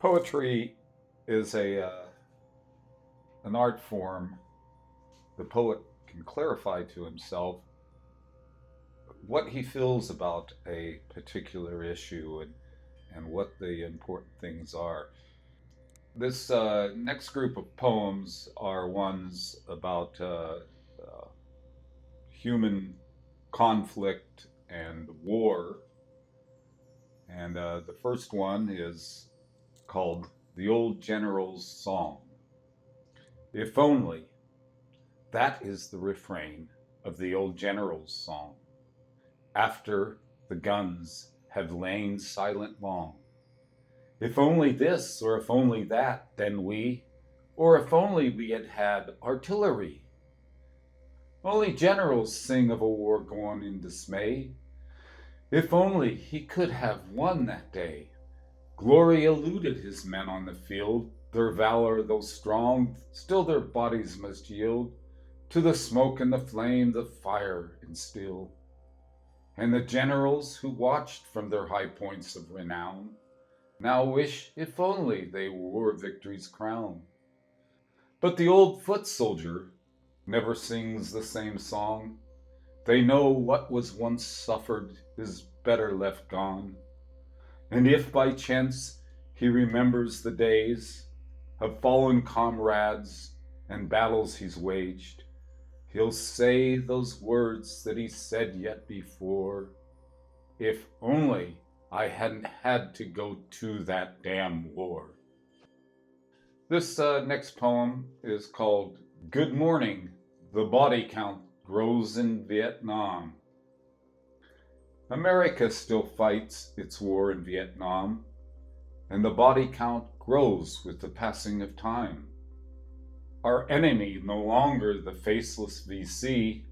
Poetry is an art form. The poet can clarify to himself what he feels about a particular issue and what the important things are. This next group of poems are ones about human conflict and war. And the first one is called The Old General's Song. If only, that is the refrain of the old general's song. After the guns have lain silent long. If only this, or if only that, then we, or if only we had had artillery. Only generals sing of a war gone in dismay. If only he could have won that day. Glory eluded his men on the field. Their valor, though strong, still their bodies must yield to the smoke and the flame, the fire and steel. And the generals who watched from their high points of renown now wish if only they wore victory's crown. But the old foot soldier never sings the same song. They know what was once suffered is better left gone. And if by chance he remembers the days of fallen comrades and battles he's waged, he'll say those words that he said yet before. If only I hadn't had to go to that damn war. This next poem is called Good Morning, the Body Count Grows in Vietnam. America still fights its war in Vietnam, and the body count grows with the passing of time. Our enemy no longer the faceless VC,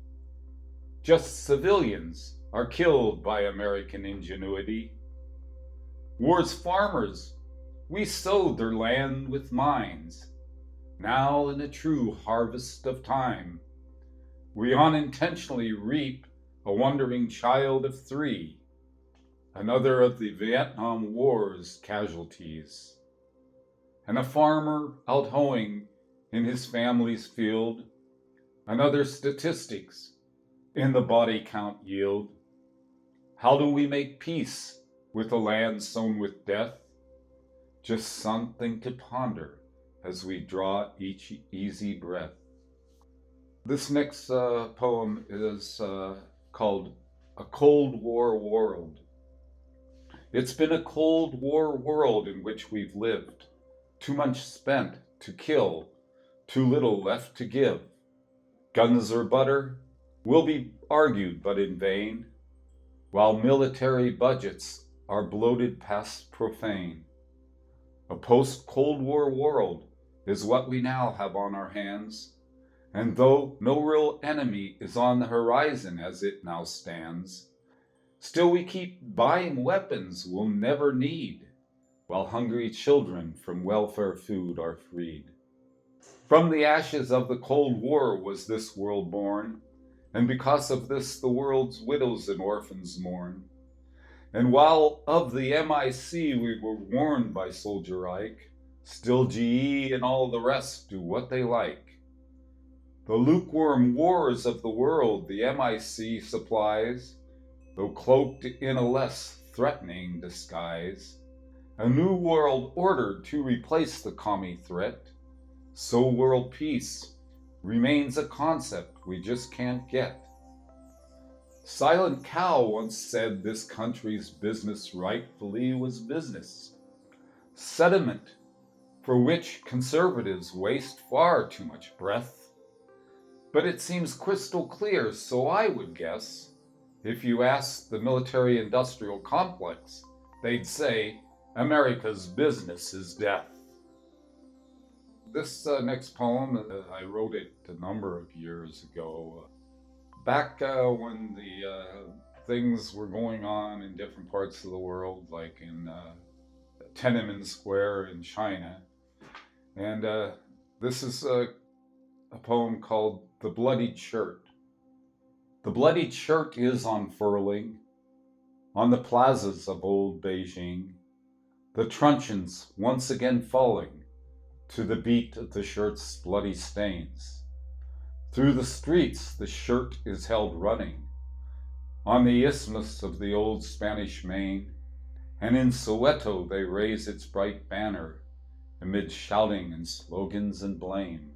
just civilians are killed by American ingenuity. War's farmers, we sowed their land with mines. Now in a true harvest of time, we unintentionally reap a wandering child of 3, another of the Vietnam War's casualties. And a farmer out hoeing in his family's field, another statistics in the body count yield. How do we make peace with a land sown with death? Just something to ponder as we draw each easy breath. This next poem is called A Cold War World. It's been a Cold War world in which we've lived, too much spent to kill, too little left to give. Guns or butter will be argued but in vain, while military budgets are bloated past profane. A post-Cold War world is what we now have on our hands, and though no real enemy is on the horizon as it now stands, still we keep buying weapons we'll never need, while hungry children from welfare food are freed. From the ashes of the Cold War was this world born, and because of this the world's widows and orphans mourn. And while of the MIC we were warned by Soldier Ike, still GE and all the rest do what they like. The lukewarm wars of the world the MIC supplies, though cloaked in a less threatening disguise. A new world order to replace the commie threat, so world peace remains a concept we just can't get. Silent Cow once said this country's business rightfully was business. Sediment for which conservatives waste far too much breath. But it seems crystal clear, so I would guess, if you asked the military-industrial complex, they'd say America's business is death. This next poem, I wrote it a number of years ago. Back when the things were going on in different parts of the world, like in Tiananmen Square in China. And this is a poem called The Bloodied Shirt. The bloodied shirt is unfurling on the plazas of old Beijing. the truncheons once again falling to the beat of the shirt's bloody stains. Through the streets the shirt is held running, on the isthmus of the old Spanish Main, and in Soweto they raise its bright banner amid shouting and slogans and blame.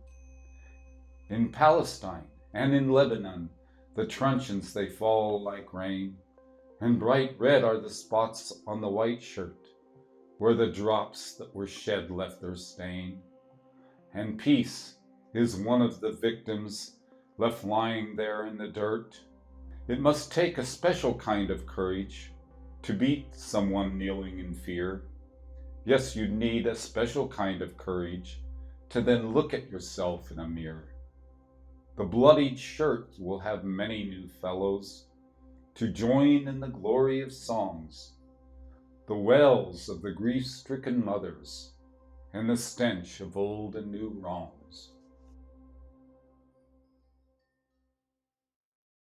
In Palestine and in Lebanon the truncheons they fall like rain, and bright red are the spots on the white shirt, where the drops that were shed left their stain. And peace is one of the victims left lying there in the dirt. It must take a special kind of courage to beat someone kneeling in fear. Yes, you need a special kind of courage to then look at yourself in a mirror. The bloodied shirt will have many new fellows to join in the glory of songs, the wails of the grief-stricken mothers, and the stench of old and new wrongs.